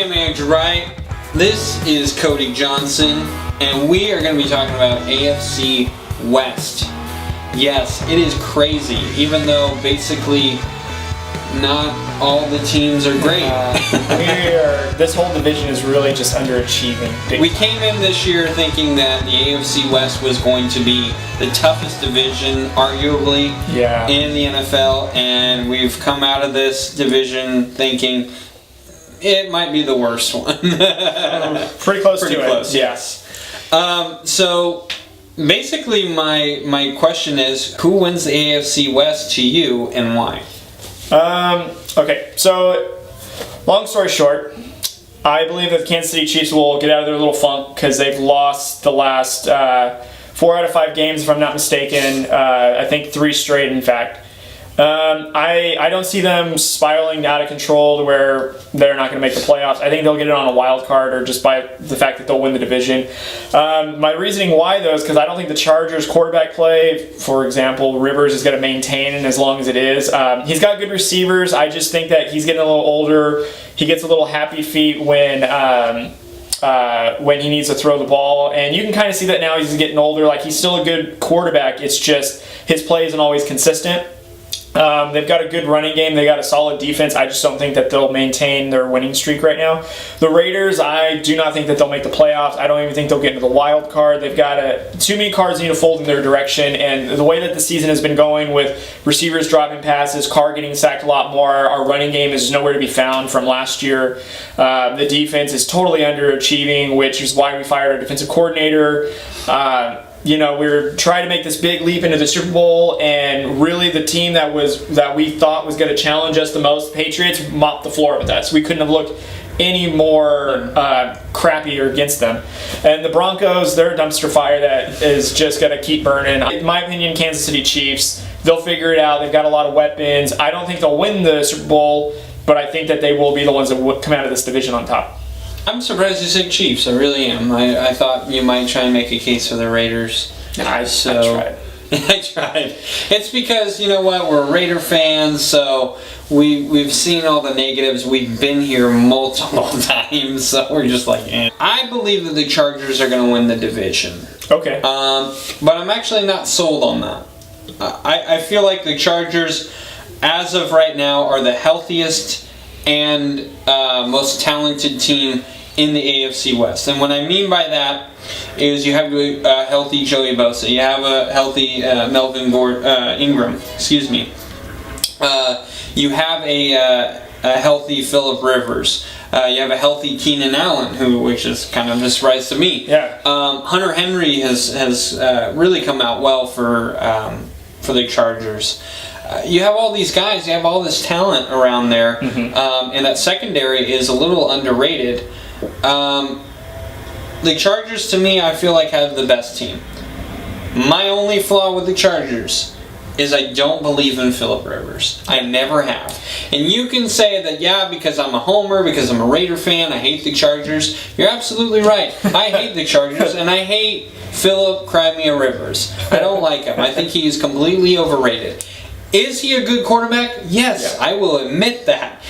am Andrew Wright. This is Cody Johnson, and we are going to be talking about AFC West. Yes, it is crazy, even though basically not all the teams are great. This whole division is really just underachieving. We came in this year thinking that the AFC West was going to be the toughest division, arguably, in the NFL, and we've come out of this division thinking it might be the worst one. Pretty close to close, it. Yes. So basically, my question is, who wins the AFC West to you, and why? Okay, so long story short, I believe that the Kansas City Chiefs will get out of their little funk because they've lost the last 4 out of 5 games, if I'm not mistaken. I think 3 straight, in fact. I don't see them spiraling out of control to where they're not going to make the playoffs. I think they'll get it on a wild card or just by the fact that they'll win the division. My reasoning why, though, is because I don't think the Chargers quarterback play, for example, Rivers is going to maintain as long as it is. He's got good receivers. I just think that he's getting a little older. He gets a little happy feet when he needs to throw the ball. And you can kind of see that now he's getting older. Like, he's still a good quarterback. It's just his play isn't always consistent. They've got a good running game. They got a solid defense. I just don't think that they'll maintain their winning streak right now. The Raiders, I do not think that they'll make the playoffs. I don't even think they'll get into the wild card. They've got too many cards need to fold in their direction. And the way that the season has been going with receivers dropping passes, Carr getting sacked a lot more, our running game is nowhere to be found from last year. The defense is totally underachieving, which is why we fired our defensive coordinator. We're trying to make this big leap into the Super Bowl, and really the team that we thought was going to challenge us the most, Patriots, mopped the floor with us. We couldn't have looked any more crappier against them. And the Broncos, they're a dumpster fire that is just going to keep burning. In my opinion, Kansas City Chiefs, they'll figure it out. They've got a lot of weapons. I don't think they'll win the Super Bowl, but I think that they will be the ones that will come out of this division on top. I'm surprised you said Chiefs. I really am. I thought you might try and make a case for the Raiders. I tried. I tried. It's because, you know what, we're Raider fans, so we've seen all the negatives. We've been here multiple times, so we're just like, eh. I believe that the Chargers are going to win the division. Okay. But I'm actually not sold on that. I feel like the Chargers, as of right now, are the healthiest and most talented team in the AFC West. And what I mean by that is you have a healthy Joey Bosa, you have a healthy Melvin Ingram, you have a healthy Phillip Rivers, you have a healthy Keenan Allen, which is kind of a surprise to me. Hunter Henry has really come out well for the Chargers. You have all these guys, you have all this talent around there, and that secondary is a little underrated. The Chargers, to me, I feel like have the best team. My only flaw with the Chargers is I don't believe in Phillip Rivers. I never have. And you can say that, because I'm a homer, because I'm a Raider fan, I hate the Chargers. You're absolutely right. I hate the Chargers, and I hate Phillip Crimea Rivers. I don't like him. I think he is completely overrated. Is he a good quarterback? Yes, I will admit that.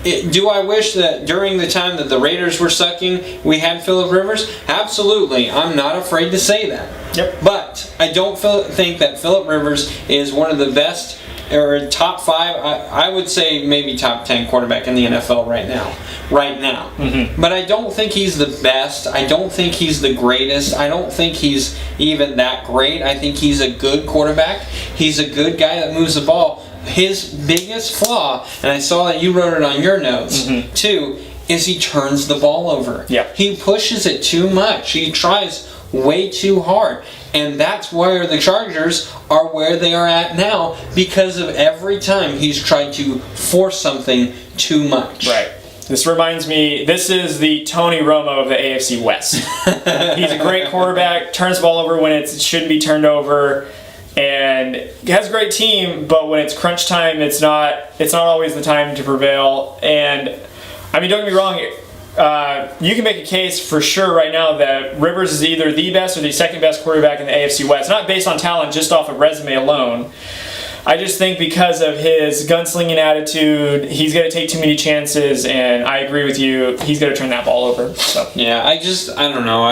Do I wish that during the time that the Raiders were sucking, we had Phillip Rivers? Absolutely. I'm not afraid to say that. Yep. But I don't think that Phillip Rivers is one of the best, or top 5, I would say maybe top 10 quarterback in the NFL right now. But I don't think he's the best. I don't think he's the greatest. I don't think he's even that great. I think he's a good quarterback. He's a good guy that moves the ball. His biggest flaw, and I saw that you wrote it on your notes too, is he turns the ball over. He pushes it too much. He tries way too hard. And that's where the Chargers are where they are at now, because of every time he's tried to force something too much. Right. This reminds me, this is the Tony Romo of the AFC West. He's a great quarterback, turns the ball over when it shouldn't be turned over, and has a great team, but when it's crunch time, it's not always the time to prevail. And, I mean, don't get me wrong, you can make a case for sure right now that Rivers is either the best or the second best quarterback in the AFC West, not based on talent, just off of resume alone. I just think because of his gunslinging attitude, he's going to take too many chances, and I agree with you. He's going to turn that ball over. So. Yeah, I don't know.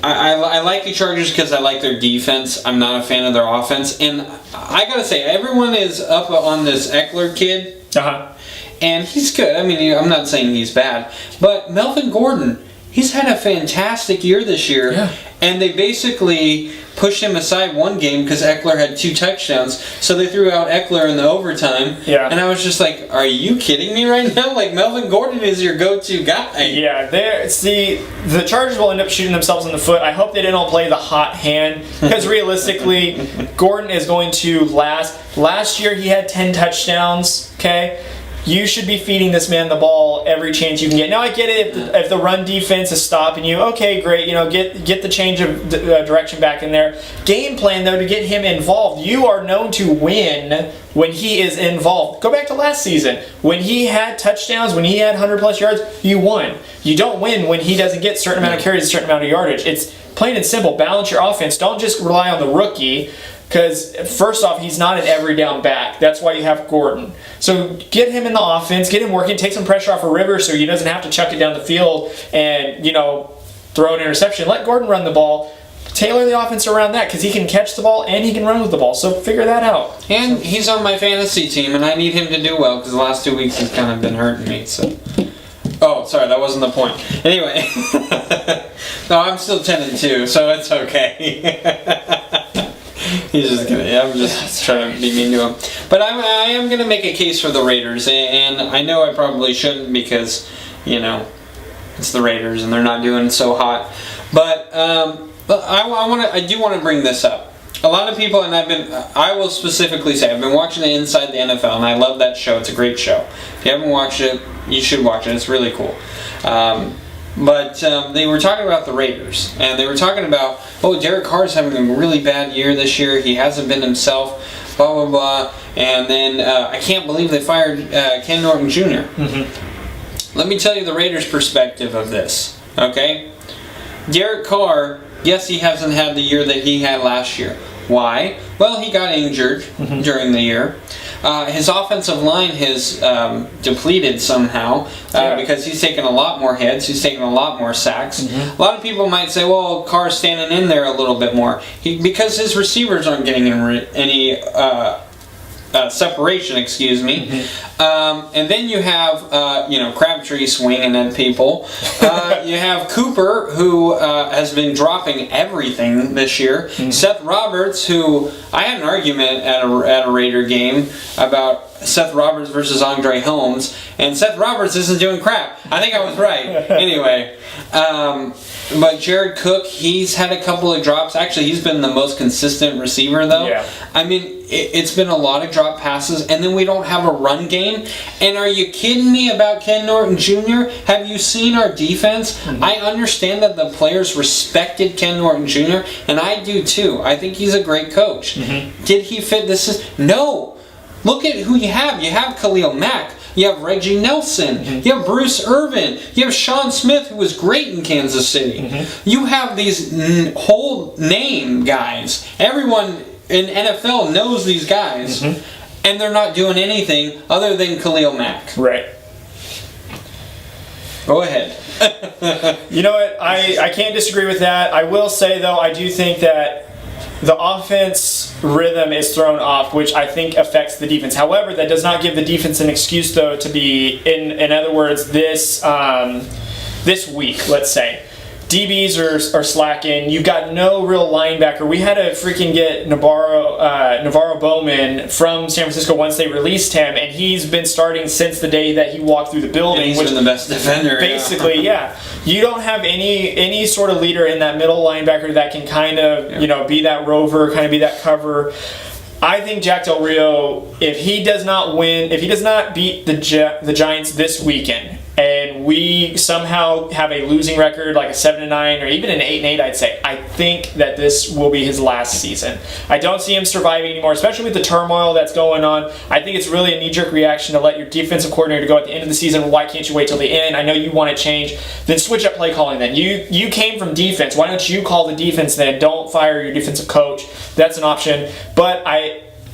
I like the Chargers because I like their defense. I'm not a fan of their offense. And I got to say, everyone is up on this Eckler kid. And he's good. I mean, I'm not saying he's bad. But Melvin Gordon, he's had a fantastic year this year. Yeah. And they basically pushed him aside one game because Eckler had 2 touchdowns. So they threw out Eckler in the overtime. Yeah. And I was just like, are you kidding me right now? Like, Melvin Gordon is your go-to guy. Yeah, the Chargers will end up shooting themselves in the foot. I hope they didn't all play the hot hand because realistically, Gordon is going to last. Last year he had 10 touchdowns, okay? You should be feeding this man the ball every chance you can get. Now I get it if the run defense is stopping you. Okay, great. Get the change of direction back in there. Game plan though to get him involved. You are known to win when he is involved. Go back to last season when he had touchdowns, when he had 100+ yards. You won. You don't win when he doesn't get a certain amount of carries, a certain amount of yardage. It's plain and simple. Balance your offense. Don't just rely on the rookie. Because, first off, he's not an every down back. That's why you have Gordon. So get him in the offense, get him working, take some pressure off of Rivers so he doesn't have to chuck it down the field and, throw an interception. Let Gordon run the ball. Tailor the offense around that because he can catch the ball and he can run with the ball. So figure that out. And he's on my fantasy team, and I need him to do well because the last 2 weeks he's kind of been hurting me. So, oh, sorry, that wasn't the point. Anyway, no, I'm still 10-2, so it's okay. He's just kidding. I'm just trying to be mean to him. But I am going to make a case for the Raiders, and I know I probably shouldn't because, it's the Raiders and they're not doing so hot. But I do want to bring this up. A lot of people, and I will specifically say, I've been watching Inside the NFL, and I love that show. It's a great show. If you haven't watched it, you should watch it. It's really cool. But they were talking about the Raiders, and they were talking about, Derek Carr's having a really bad year this year. He hasn't been himself, blah, blah, blah. And then I can't believe they fired Ken Norton Jr. Mm-hmm. Let me tell you the Raiders' perspective of this, okay? Derek Carr, yes, he hasn't had the year that he had last year. Why? Well, he got injured during the year. His offensive line has depleted somehow because he's taken a lot more hits. He's taken a lot more sacks. Mm-hmm. A lot of people might say, well, Carr's standing in there a little bit more. Because his receivers aren't getting any separation, excuse me. Mm-hmm. And then you have, Crabtree swinging at people. You have Cooper, who has been dropping everything this year. Mm-hmm. Seth Roberts, who I had an argument at a Raider game about Seth Roberts versus Andre Holmes, and Seth Roberts isn't doing crap. I think I was right. Anyway, but Jared Cook, he's had a couple of drops. Actually, he's been the most consistent receiver, though. Yeah. I mean, it's been a lot of drop passes, and then we don't have a run game. And are you kidding me about Ken Norton Jr.? Have you seen our defense? Mm-hmm. I understand that the players respected Ken Norton Jr., and I do too. I think he's a great coach. Mm-hmm. Did he fit this system? No. Look at who you have. You have Khalil Mack. You have Reggie Nelson. Mm-hmm. You have Bruce Irvin. You have Sean Smith, who was great in Kansas City. Mm-hmm. You have these whole name guys. Everyone in NFL knows these guys, and they're not doing anything other than Khalil Mack. Right. Go ahead. You know what? I can't disagree with that. I will say, though, I do think that the offense rhythm is thrown off, which I think affects the defense. However, that does not give the defense an excuse, though, to be, in other words, this week, let's say. DBs are slacking. You've got no real linebacker. We had to freaking get Navarro Bowman from San Francisco once they released him, and he's been starting since the day that he walked through the building. And he's been the best defender. Basically, yeah. You don't have any sort of leader in that middle linebacker that can kind of be that rover, kind of be that cover. I think Jack Del Rio, if he does not beat the Giants this weekend, and we somehow have a losing record, like a 7-9 or even an 8-8, I'd say, I think that this will be his last season. I don't see him surviving anymore, especially with the turmoil that's going on. I think it's really a knee-jerk reaction to let your defensive coordinator go at the end of the season. Why can't you wait till the end? I know you want to change. Then switch up play calling then. You came from defense. Why don't you call the defense then? Don't fire your defensive coach. That's an option. But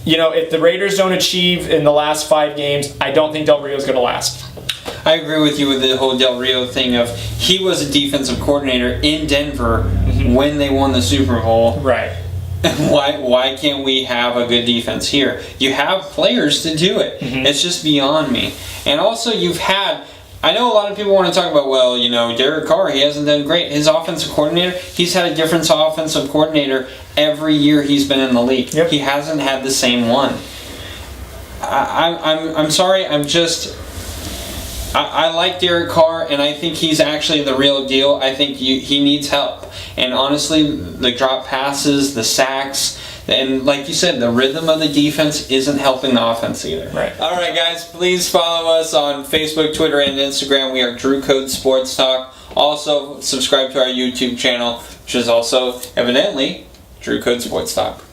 if the Raiders don't achieve in the last 5 games, I don't think Del Rio's going to last. I agree with you with the whole Del Rio thing of he was a defensive coordinator in Denver when they won the Super Bowl. Right. Why can't we have a good defense here? You have players to do it. It's just beyond me. And also I know a lot of people want to talk about, Derek Carr, he hasn't done great. His offensive coordinator, he's had a different offensive coordinator every year he's been in the league. Yep. He hasn't had the same one. I'm sorry, I like Derek Carr, and I think he's actually the real deal. I think he needs help. And honestly, the drop passes, the sacks, and like you said, the rhythm of the defense isn't helping the offense either. Right. All right, guys, please follow us on Facebook, Twitter, and Instagram. We are Drew Code Sports Talk. Also, subscribe to our YouTube channel, which is also, evidently, Drew Code Sports Talk.